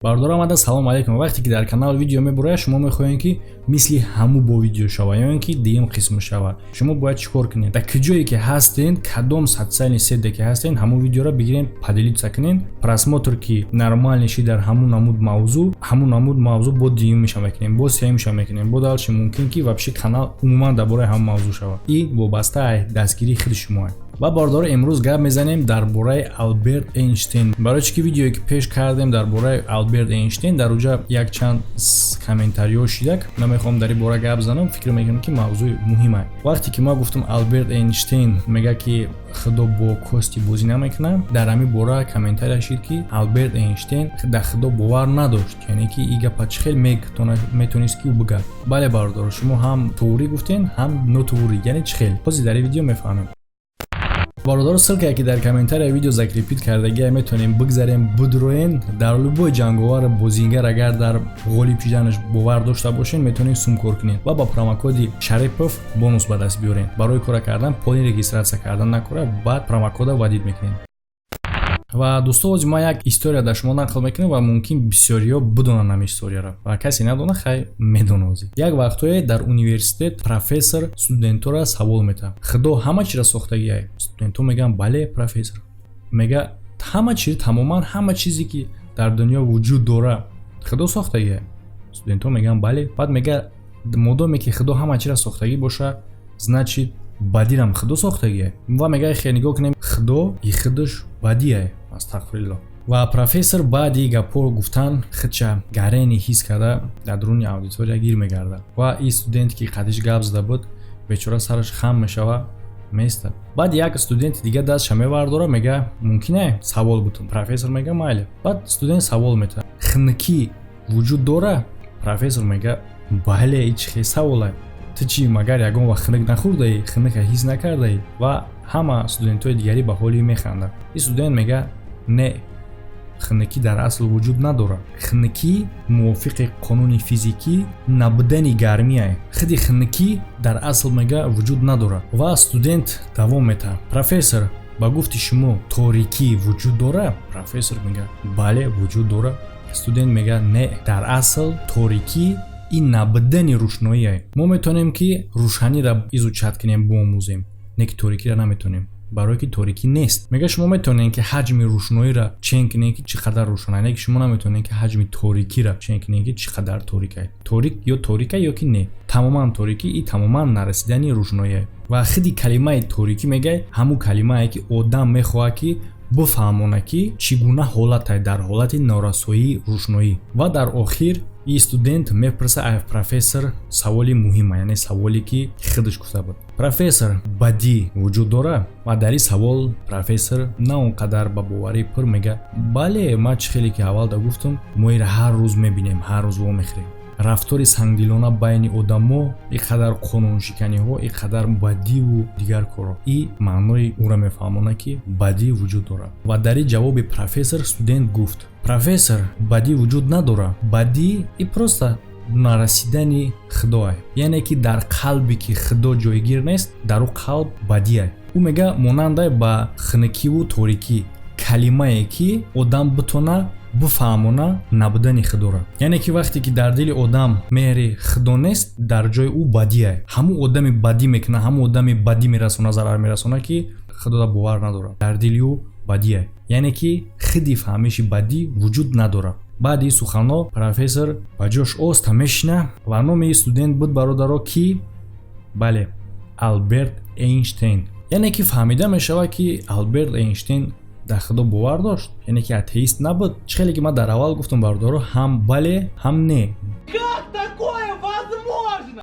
Бардор омада салом алейкум. Вақте ки дар канал видео мебурая, шумо мехоҳед ки мисли ҳаму бо видео шава ё ин ки дигим қисм шава. Шумо бояд чикор кунед? Дар куҷое ки ҳастен, кадом социални сетае ки ҳастен, ҳаму видеоро бигирен падилитса кунен. Просмотр ки нормалниши дар ҳаму намуд мавзӯ бо дигим меша мекунем, бо сеюм меша мекунем, бо далши мумкин ки вообще канал умуман дар бораи ҳаму мавзӯ шава. И вобаста ай дастгирии худи шумоа. Ва бардор имрӯз гап мезанем дар бораи Алберт Эйнштейн. Барои чӣ ки видеое ки пеш кардем дар бораи Алберт Эйнштейн, дар уҷа якчанд комментариҳо шидак. Ман мехоҳам дар ин бора гап занам, фикр мекунам ки мавзӯи муҳим аст. Вақте ки ман гуфтам Алберт Эйнштейн мега ки худо бо кости бозӣ намекунад, дар ҳамин бора комментария шид ки Алберт Эйнштейн дар худо бовар надошт, яъне ки и гапа чӣ хел метавонист ки ӯ бигӯяд. Бале бардор, шумо ҳам тӯрӣ гуфтен, ҳам нотӯрӣ, яъне чӣ хел? ҳозир дар ин видео мефаҳмем. Бародар ссилкае ки дар комментария видео закрепит кардагия метавонем бигзарем бидроен. Дар любой ҷанговар бозингар агар дар ғолиб шиданаш бовар дошта бошен, метавонем сумкор кунед ва ба промокоди Шарипов бонус ба даст биёрен. Барои кора кардан полин регистратсия кардан накора, баъд промокода вадид мекунем. Ва дӯстон, ҳозир ман як история дар шумо нақл мекунам ва мумкин бисёриҳо бидонанд ҳам историяро ва касе надона, хай медона. ҳозир як вақтое дар университет профессор студентҳоро савол метавад: худо ҳама чиро сохтагиа? Студентҳо мегӯянд бале профессор. Мега ҳама чиз, тамоман ҳама чизе ки дар дунё вуҷуд дора худо сохтагиа? Студентҳо мегӯянд бале. Баъд мега модоме ки худо ҳама чиро сохтагӣ боша, значит бадирам худо сохтагиа? Ва мега хе нигоҳ кунем, худо и худаш бадия. Астағфируллоҳ. Ва профессор баъди гапҳо гуфтан худша гарени ҳис карда дар дуруни аудитория гир мегарда ва ин студент ки қадиш гап зада буд, бечора сараш хам мешава, меистад. Баъд як студенти дига дастша мевардора, мега мумкине савол бутун. Профессор мега майле. Баъд студент савол метавад: хунукӣ вуҷуд дора? Профессор мега бале. И чӣ хел савол аст? Ту чӣ, магар ягон вақт хунук нахӯрдаӣ, хунука ҳис накардаӣ? Ва ҳама студентҳои дигари ба ҳоли механдад. ин студент мега не, хунукӣ дар асл вуҷуд надорад. Хунукӣ мувофиқи қонуни физикӣ набудани гармия. худи хунукӣ дар асл мега вуҷуд надорад. Ва студент давом метавад: профессор, ба гуфти шумо торикӣ вуҷуд дорад? Профессор мега бале, вуҷуд дорад. Студент мега не, дар асл торикӣ ин набудани рӯшноие. Мо метавонем ки рӯшаниро изучат кунем, биомӯзем, не ки торикиро наметавонем, барое ки торикӣ нест. Мега шумо метавонед ки ҳаҷми рӯшноиро чен кунед ки чӣ қадар рӯшон аст, не ки шумо наметавонед ки ҳаҷми торикиро чен кунед ки чӣ қадар торик аст. Торик ё торик аст ё ки не. Тамоман торикӣ и тамоман нарасидани рӯшноие. Ва худи калимаи торикӣ мега ҳамун калимае ки одам мехоҳад ки бифаҳмона ки чӣ гуна ҳолат аст дар ҳолати норасоии рӯшноӣ. Ва дар охир ин студент мепурса аз профессор саволи муҳима, яъне саволе ки худаш гуфта буд: профессор, бадӣ вуҷуд дорад? Ва дар ин савол профессор на он қадар ба боварӣ пур мега бале, ман чӣ хеле ки аввал да гуфтам, мо иро ҳар рӯз мебинем, ҳар рӯз вомехӯрем. рафтори сангдилона байни одамо, ин қадар қонуншиканиҳо, ин қадар бадиву дигар корро. И маънои ӯро мефаҳмонад ки бадӣ вуҷуд дорад. Ва дар ин ҷавоби профессор студент гуфт: профессор, бадӣ вуҷуд надорад. Бадӣ и просто нарасидани худо аст. Яъне ки дар қалби ки худо ҷойгир нест, дар ӯ қалб бадӣ аст. ӯ мега монанда ба хунукиву торикӣ, калимае ки одам битона бифаҳмона набудани худоро. Яъне ки вақте ки дар дили одам меҳри худо нест, дар ҷои ӯ бадӣ аст. ҳамун одами бадӣ мекунад, ҳамун одами бадӣ мерасонад, зарар мерасонад ки худоро бовар надорад. Дар дили ӯ бадӣ аст. яъне ки худи фаҳмиши бадӣ вуҷуд надорад. баъди ин суханҳо профессор ба ҷош оста мешина ва номи ин студент буд, бародаро, ки бале, Алберт Эйнштейн. яъне ки фаҳмида мешавад ки Алберт Эйнштейн дар худо бовар дошт, яъне ки атеист набуд. чӣ хеле ки ман дар аввал гуфтам, бародаро, ҳам бале, ҳам не.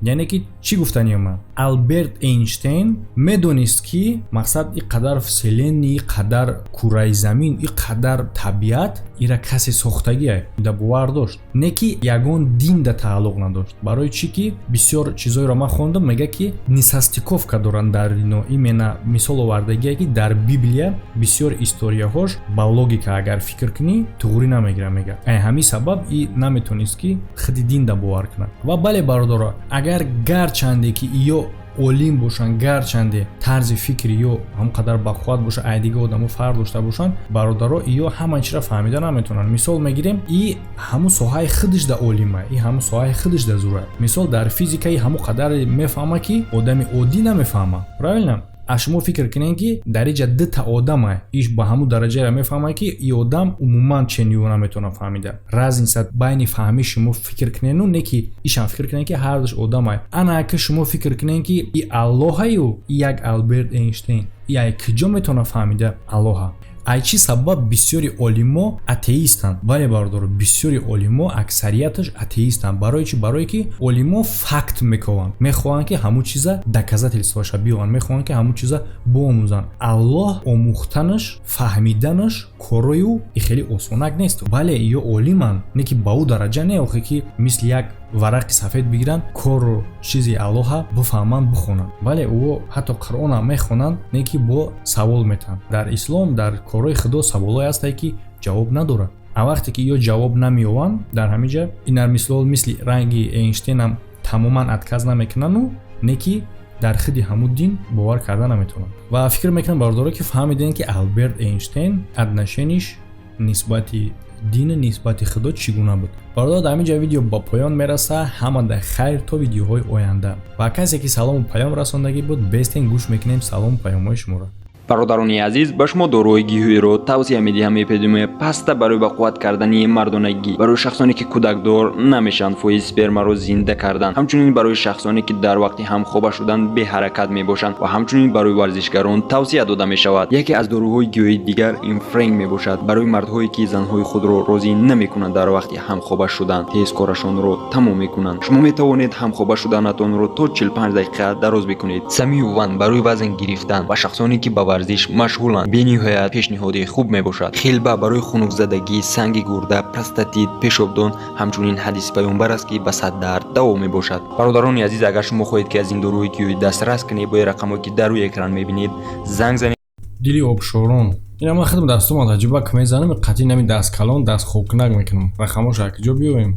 яъне ки чӣ гуфтаниям ман? Алберт Эйнштейн медонист ки мақсад ин қадар вселенная, ин қадар кураи замин, ин қадар табиат ира касе сохтагӣ аст, да бовар дошт, не ки ягон дин да тааллуқ надошт. барои чӣ ки бисёр чизҳоеро ман хондам, мега ки несостиковка доранд дар ино. имена мисол овардагие ки дар библия бисёр историяҳош ба логика агар фикр кунӣ туғрӣ намегирад. мега ҳамин сабаб и наметавонист ки худи дин да бовар кунад. ва бале бародаро, агар гарчанде ки ё олим бошанд, гарчанде тарзи фикри ё ҳамқадар бахувват боша, айдига одамо фарқ дошта бошанд, бародаро ё ҳама чиро фаҳмида наметавонанд. Мисол мегирем, и ҳамун соҳаи худаш да олима, и ҳамун соҳаи худаш да зура. Мисол дар физика и ҳамун қадар мефаҳма, ки одами оддӣ намефаҳма. Правилно? аз шумо фикр кунед ки дар инҷа дута одама иш ба ҳамун дараҷаро мефаҳмад, ки и одам умуман чениро наметавонад фаҳмида. Разница байни фаҳми шумо фикр кунед, не ки ишам фикр кунед ки ҳар душ одамай. Ана ки шумо фикр кунед ки и Аллоҳаю, и як Алберт Эйнштейн. И ай куҷо метавонад фаҳмида Аллоҳа? ай чӣ сабаб бисёри олимо атеистанд? Бале бародаро, бисёри олимо аксарияташ атеистанд. Барои чӣ? Барое ки олимо факт мекованд, мехоҳанд ки ҳамун чиза доказательствоша биёранд, мехоҳанд ки ҳамун чиза буомӯзанд. Аллоҳ омӯхтанаш, фаҳмиданаш корою и хеле осонак нест. Бале ё олиманд, не ки ба ӯ дараҷа не охе ки мисли як варақи сафед бигиранд, кору чизи Аллоҳа бифаҳманд, бихонанд. Бале ӯ ҳатто Қуръонам мехонанд, не ки бо савол метан. Дар ислом дар корои худо саволое ҳастае ки ҷавоб надорад. А вақте ки ё ҷавоб намеёванд, дар ҳамин ҷа инар мислол мисли ранги Эйнштейнам тамоман адказ намекунанду не ки дар худи ҳамун дин бовар карда наметавонанд. Ва фикр мекунам бародаро ки фаҳмидем ки Алберт Эйнштейн отношениш нисбати дин нисбати худо чӣ гуна буд. Бародаро, дар ҳамин ҷа видео ба поён мераса. Ҳамада хайр то видеоҳои оянда. Ва касе ки салому паём расондагӣ буд, бестен гӯш мекунем салому паёмҳои шуморо. бародарони азиз, ба шумо дорои гиҳӯиро тавсия медиҳам мепедуме паста барои бақувват кардани мардонагӣ, барои шахсоне ки кӯдакдор намешанд фоиз спермаро зинда кардан, ҳамчунин барои шахсоне ки дар вақти ҳамхоба шудан беҳаракат мебошанд ва ҳамчунин барои варзишгарон тавсия дода мешавад. яке аз доруҳои гиёҳии дигар инфренг мебошад. барои мардҳое ки занҳои худро розӣ намекунанд дар вақти ҳамхоба шудан, тез корашонро тамом мекунанд. шумо метавонед ҳамхоба шуданатонро то 45 дақиқа дароз бикунед. Самиюван барои вазн гирифтан ва шахсоне ки ба варзиш машғуланд бениҳоят пешниҳоди хуб мебошад. хелба барои хунукзадагӣ, санги гурда, простатит, пешобдон ҳамчунин ҳадиси пайғамбар аст ки ба саддард даво мебошад. бародарони азиз, агар шумо хоҳед ки аз ин доруҳои гиёҳӣ дастрас кунед, бо рақамҳое ки дар рӯи экран мебинед занг занед. дили обшорон. ина ман худам дастумон таҷрибак мезанам, қатъи нами дасткалон даст хобкунак мекунам. рақамоша куҷо биёрем?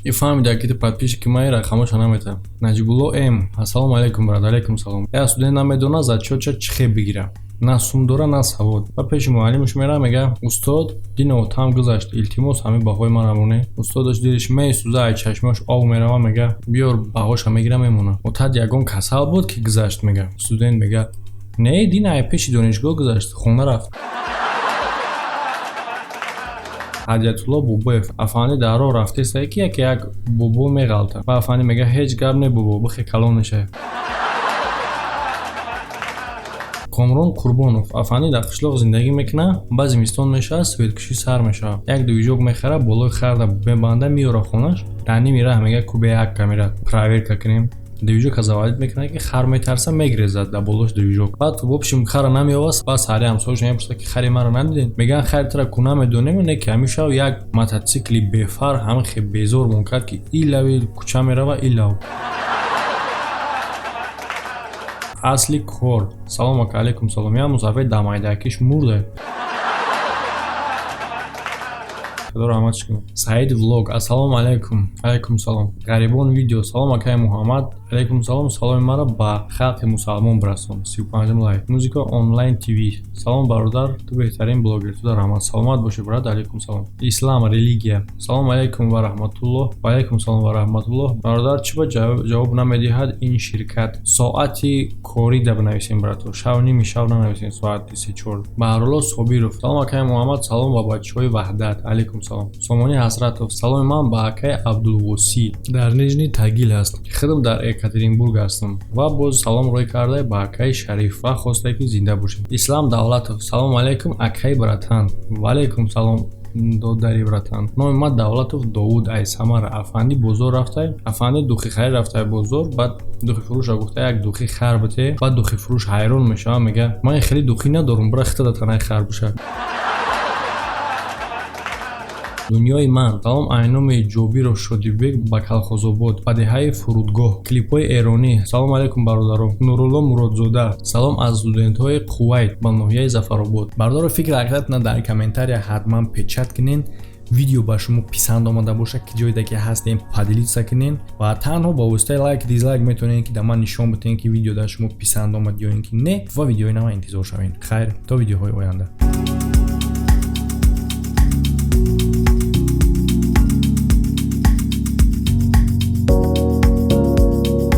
И фаҳмида ки подписчики мои рақамоша намета. Наҷибулло М. Ассалому алайкум брат. Алайкум салом. Я студент намедона зачётча чӣ хеб бигира. На сум дора, на савод. Ва пеши муаллимаш мера мега устод дино там гузашт. Илтимос ҳамин баҳои маро моне. Устодаш дилиш месӯза, ай чашмаш об мерава мега биёр баҳоша мегира мемона. Отад ягон касал буд ки гузашт мега. Студент мега не дина ай пеши донишгоҳ гузашт, хона рафт. Ҳадиятулло Бубоев афанди дар роҳ рафтеста ки як бубо меғалта. Ва афанди мега ҳеҷ гап не бубо, бихе калон мешавӣ. Комрон Курбонов афанди дар қишлоқ зиндагӣ мекуна, ба зимистон мешавад, светкушӣ сар мешавад. Як движок мехара, болои харда мебанда, миёра хонаш, дар ними раҳ мега кубе як камера проверка кунем. Движок заводит мекунад ки хар метарса мегрезад дар болош движок. Баъд вобшим хара намеёваст, ба сари ҳамсояш мепурсад ки хари маро надидед? Меган хари тра куна медонем, не ки ҳамиша як мотоцикли бефар ҳамин хе безор мон кард ки илави кӯча мерава илав. Асли кор. Салом ака, алейкум салом. Я мусафир дамайдакиш мурда. Саид влог. Ассалому алейкум. Алейкум салом. Гарибон видео. Салом акай Муҳаммад. Алейкум салом. Саломи маро ба халқи мусалмон бирасон. 35 лайк. Музика онлайн ТВ. Салом бародар, ту беҳтарин блогер. Ту дар раҳмат. Саломат боши брат. Алейкум салом. Ислам, религия. Салом алейкум ва раҳматуллоҳ. Ва алейкум салом ва раҳматуллоҳ. Бародар, чӣ ба ҷавоб намедиҳад ин ширкат? Соати кори да бинависем брату. Шав ними шав нанависем соати 3-4. Баҳруллоҳ Собиров. Салом акай Муҳаммад. Салом ба бачаҳои ваҳдат. Алейкум салом. Сомони Ҳасратов. Саломи ман ба акай Абдулвосӣ дар Нижний Тагил аст. Худам дар Екатеринбург ҳастам. Ва боз салом рой карда ба акай Шариф ва хостае ки зинда бошед. Ислам Давлатов. Салом алейкум акай братан. Ва алейкум салом додари братан. Номи ман Давлатов Довуд ай Самара. Афанди бозор рафтай. Афанди духи харид рафтай бозор. Баъд духи фурӯша гуфта як духи хар бите. Баъд духи фурӯш ҳайрон мешава, мега ман хеле духи надорам, бира хита да танаи хар бошад. Дунёи ман. Салом айноми Ҷобиров Шодибек ба Калхозобод, падеҳаи фурудгоҳ, клипҳои эронӣ. Салом алейкум бародаро. Нурулло Муродзода. Салом аз студентҳои Қувайт ба ноҳияи Зафаробод. Бародаро, фикр ҳақиқат на дар комментария ҳатман печат кунен видео ба шумо писанд омада бошад ки ҷойда ки ҳастем падилитса кинен ва танҳо ба воситаи лайк дизлайк метавонед ки дар ман нишон битен ки видео дар шумо писанд омад ё ин ки не ва видеои нав интизор шавед. Хайр, то видеоҳои оянда.